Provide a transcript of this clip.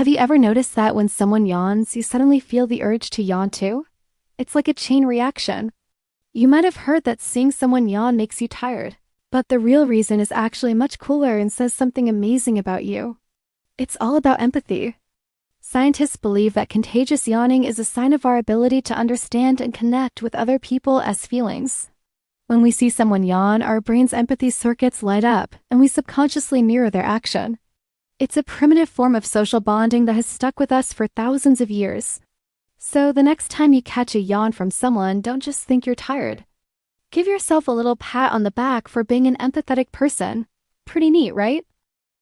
Have you ever noticed that when someone yawns, you suddenly feel the urge to yawn too? It's like a chain reaction. You might have heard that seeing someone yawn makes you tired, but the real reason is actually much cooler and says something amazing about you. It's all about empathy. Scientists believe that contagious yawning is a sign of our ability to understand and connect with other people as feelings. When we see someone yawn, our brain's empathy circuits light up, and we subconsciously mirror their action. It's a primitive form of social bonding that has stuck with us for thousands of years. So the next time you catch a yawn from someone, don't just think you're tired. Give yourself a little pat on the back for being an empathetic person. Pretty neat, right?